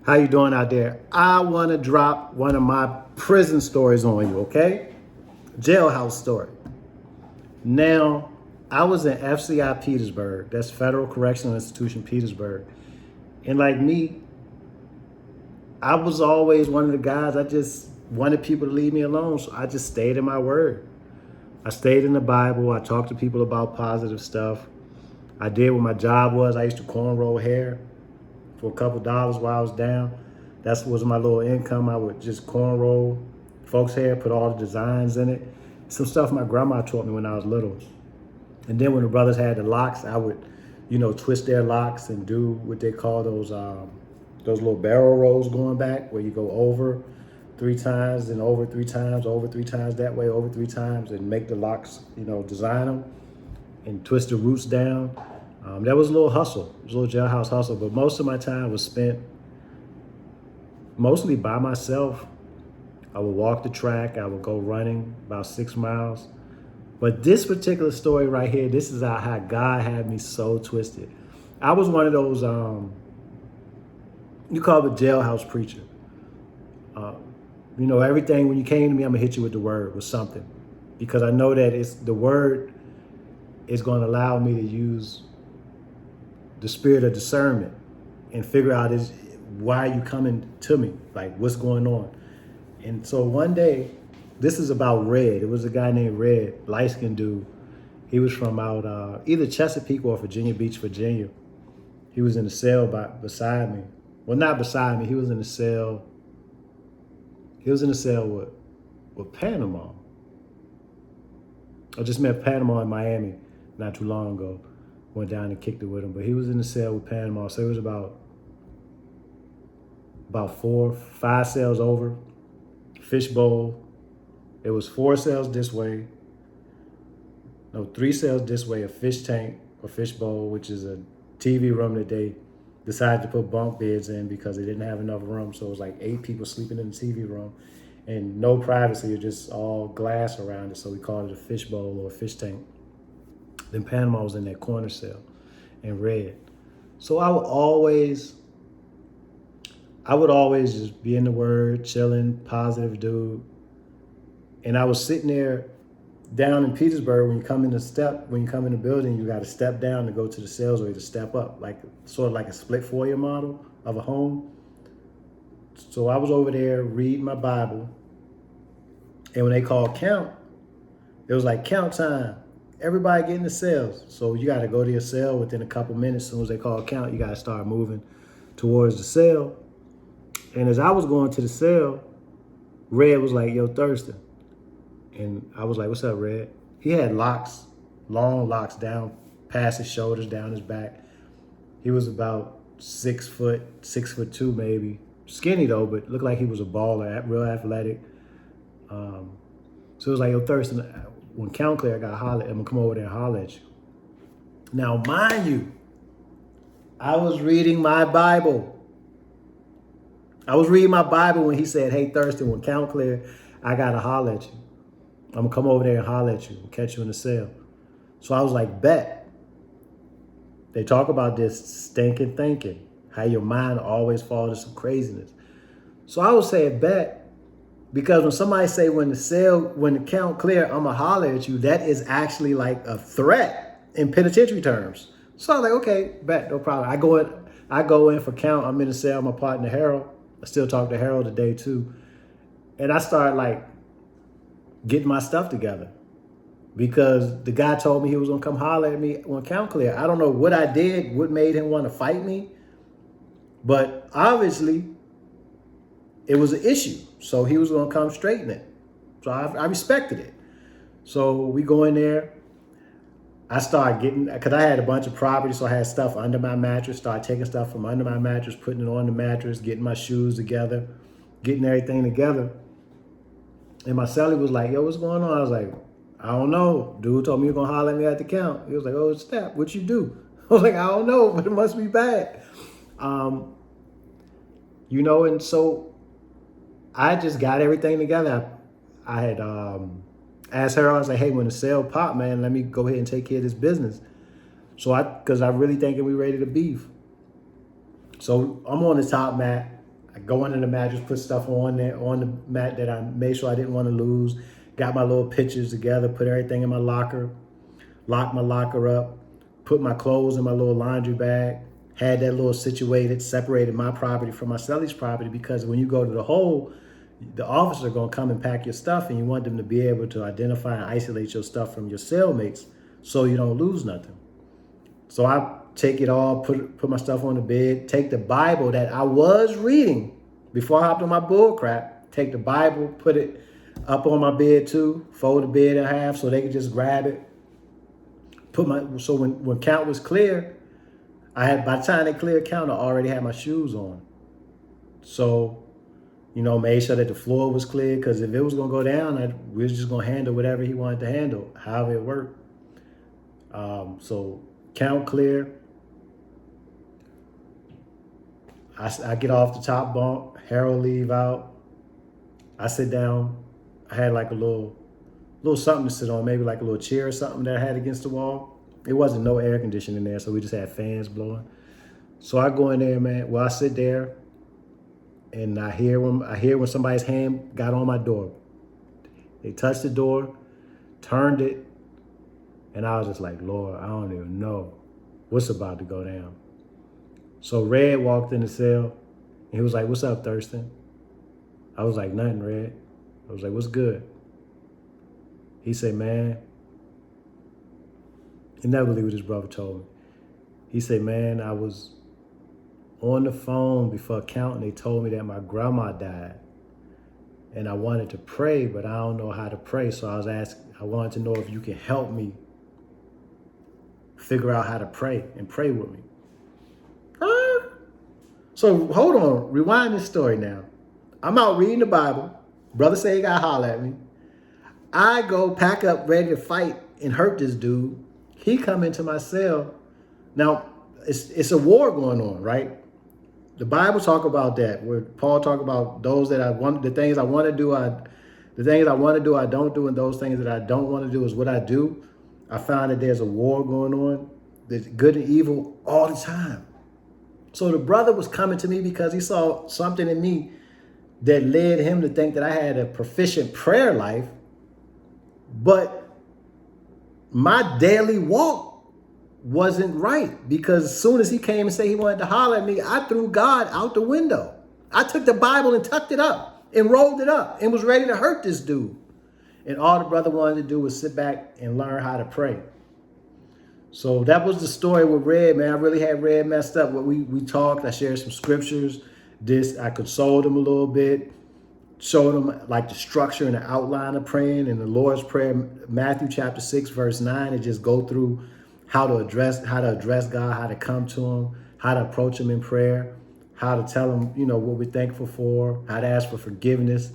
How you doing out there? I want to drop one of my prison stories on you, okay? Jailhouse story. Now, I was in FCI Petersburg. That's Federal Correctional Institution Petersburg. And like me, I was always one of the guys, I just wanted people to leave me alone. So I just stayed in my word. I stayed in the Bible. I talked to people about positive stuff. I did what my job was. I used to cornrow hair for a couple dollars while I was down. That was my little income. I would just cornrow folks' hair, put all the designs in it. Some stuff my grandma taught me when I was little. And then when the brothers had the locks, I would, twist their locks and do what they call those little barrel rolls going back, where you go over 3 times and over 3 times, over 3 times that way, over 3 times, and make the locks, design them and twist the roots down. That was a little hustle. It was a little jailhouse hustle, but most of my time was spent mostly by myself. I would walk the track. I would go running about 6 miles. But this particular story right here, this is how God had me so twisted. I was one of those, you call it a jailhouse preacher. Everything, when you came to me, I'm gonna hit you with the word, with something. Because I know that the word is gonna allow me to use the spirit of discernment and figure out why are you coming to me? Like, what's going on? And so one day, this is about Red. It was a guy named Red, light-skinned dude. He was from out either Chesapeake or Virginia Beach, Virginia. He was in the cell beside me. Well, not beside me. He was in the cell. He was in the cell with Panama. I just met Panama in Miami not too long ago. Went down and kicked it with him. But he was in the cell with Panama. So it was about 4, 5 cells over. Fishbowl. It was 4 cells this way. No, 3 cells this way. A fish tank or fishbowl, which is a TV room that they decided to put bunk beds in because they didn't have enough room. So it was like 8 people sleeping in the TV room and no privacy. It was just all glass around it. So we called it a fishbowl or a fish tank. Then Panama was in that corner cell and Red. So I would always just be in the word, chilling, positive dude. And I was sitting there down in Petersburg. When you come in the building, you got to step down to go to the cells, or you to step up, like sort of like a split foyer model of a home. So I was over there reading my Bible. And when they called count, it was like count time. Everybody get in the cells. So you got to go to your cell within a couple minutes. As soon as they call count, you got to start moving towards the cell. And as I was going to the cell, Red was like, "Yo, Thurston." And I was like, "What's up, Red?" He had locks, long locks down past his shoulders, down his back. He was about 6 foot, 6'2" maybe. Skinny though, but looked like he was a baller, real athletic. So it was like, "Yo, Thurston, when count clear, I'm gonna come over there and holler at you." Now, mind you, I was reading my Bible. I was reading my Bible when he said, "Hey, Thurston, when count clear, I gotta holler at you. I'm gonna come over there and holler at you and catch you in the cell." So I was like, bet. They talk about this stinking thinking, how your mind always falls to some craziness. So I would say bet, because when somebody say when the count clear, I'm gonna holler at you, that is actually like a threat in penitentiary terms. So I was like, okay, bet, no problem. I go in for count. I'm in the cell. My partner Harold. I still talk to Harold today too. And I started like getting my stuff together, because the guy told me he was gonna come holler at me when count clear. I don't know what I did, what made him want to fight me, but obviously it was an issue. So he was gonna come straighten it. So I respected it. So we go in there. I started getting, because I had a bunch of property, so I had stuff under my mattress, started taking stuff from under my mattress, putting it on the mattress, getting my shoes together, getting everything together. And my cellie was like, "Yo, what's going on?" I was like, "I don't know. Dude told me you're gonna holler at me at the count." He was like, "Oh, snap, what you do?" I was like, "I don't know, but it must be bad." And so I just got everything together. I had asked her, I was like, "Hey, when the sale pop, man, let me go ahead and take care of this business." So because I really thinking we ready to beef. So I'm on the top mat. I go under the mattress, put stuff on there, on the mat that I made sure I didn't want to lose. Got my little pictures together, put everything in my locker, locked my locker up, put my clothes in my little laundry bag, had that little situated, separated my property from my celly's property, because when you go to the hole, the officers are going to come and pack your stuff, and you want them to be able to identify and isolate your stuff from your cellmates so you don't lose nothing. So I take it all, put my stuff on the bed, take the Bible that I was reading before I hopped on my bull crap, take the Bible, put it up on my bed too, fold the bed in half so they could just grab it. So when count was clear, by the time they cleared count, I already had my shoes on. So, made sure that the floor was clear, because if it was going to go down, we was just going to handle whatever he wanted to handle, however it worked. So count clear. I get off the top bunk, Harold leave out. I sit down. I had like a little something to sit on, maybe like a little chair or something that I had against the wall. It wasn't no air conditioning there, so we just had fans blowing. So I go in there, man. Well, I sit there, and I hear when somebody's hand got on my door. They touched the door, turned it, and I was just like, Lord, I don't even know what's about to go down. So Red walked in the cell, and he was like, "What's up, Thurston?" I was like, "Nothing, Red." I was like, "What's good?" He said, "Man," he never believed what his brother told me. He said, "Man, I was on the phone before counting. They told me that my grandma died, and I wanted to pray, but I don't know how to pray. So I wanted to know if you can help me figure out how to pray and pray with me." So hold on, rewind this story now. I'm out reading the Bible. Brother say he got to holler at me. I go pack up, ready to fight and hurt this dude. He come into my cell. Now, it's a war going on, right? The Bible talk about that, where Paul talk about those that the things I want to do, the things I want to do, I don't do, and those things that I don't want to do is what I do. I found that there's a war going on. There's good and evil all the time. So the brother was coming to me because he saw something in me that led him to think that I had a proficient prayer life, but my daily walk wasn't right, because as soon as he came and said he wanted to holler at me, I threw God out the window. I took the Bible and tucked it up and rolled it up and was ready to hurt this dude. And all the brother wanted to do was sit back and learn how to pray. So that was the story with Red, man. I really had Red messed up. We talked, I shared some scriptures. I consoled him a little bit, showed him like the structure and the outline of praying. And the Lord's Prayer, Matthew chapter 6, verse 9, it just go through how to address God, how to come to him, how to approach him in prayer, how to tell him, what we're thankful for, how to ask for forgiveness.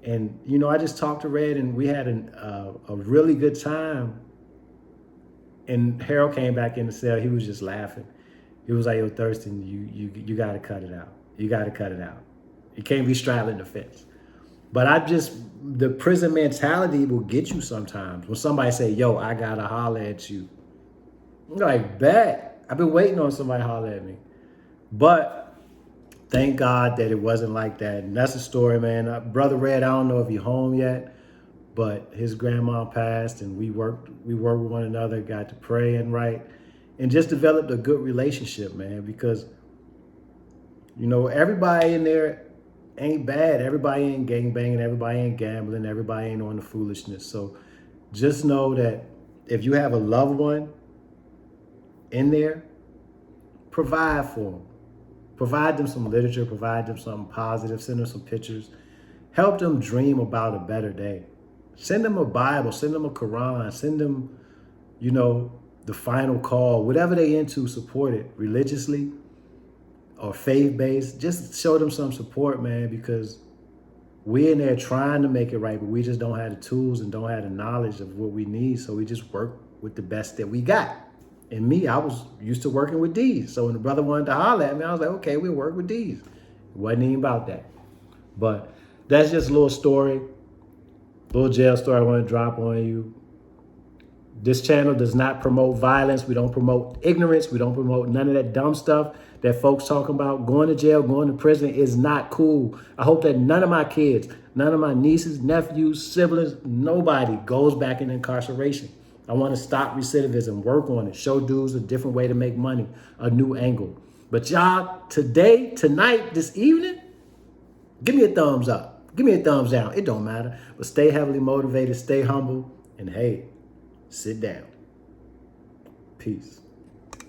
And, I just talked to Red, and we had a really good time. And Harold came back in the cell. He was just laughing. He was like, "Yo, Thurston, you got to cut it out. You got to cut it out. You can't be straddling the fence." But the prison mentality will get you sometimes. When somebody say, "Yo, I got to holler at you," I'm like, bet. I've been waiting on somebody to holler at me. But thank God that it wasn't like that. And that's the story, man. Brother Red, I don't know if he's home yet, but his grandma passed, and we worked with one another, got to pray and write, and just developed a good relationship, man, because, everybody in there ain't bad. Everybody ain't gangbanging. Everybody ain't gambling. Everybody ain't on the foolishness. So just know that if you have a loved one in there, provide for them. Provide them some literature. Provide them something positive. Send them some pictures. Help them dream about a better day. Send them a Bible, send them a Quran, send them, the final call, whatever they into, support it religiously or faith-based. Just show them some support, man, because we're in there trying to make it right, but we just don't have the tools and don't have the knowledge of what we need. So we just work with the best that we got. And me, I was used to working with D's. So when the brother wanted to holler at me, I was like, okay, we'll work with D's. It wasn't even about that. But that's just a little story. Little jail story I want to drop on you. This channel does not promote violence. We don't promote ignorance. We don't promote none of that dumb stuff that folks talking about. Going to jail, going to prison is not cool. I hope that none of my kids, none of my nieces, nephews, siblings, nobody goes back in incarceration. I want to stop recidivism, work on it, show dudes a different way to make money, a new angle. But y'all, today, tonight, this evening, give me a thumbs up. Give me a thumbs down. It don't matter. But stay heavily motivated, stay humble, and hey, sit down. Peace.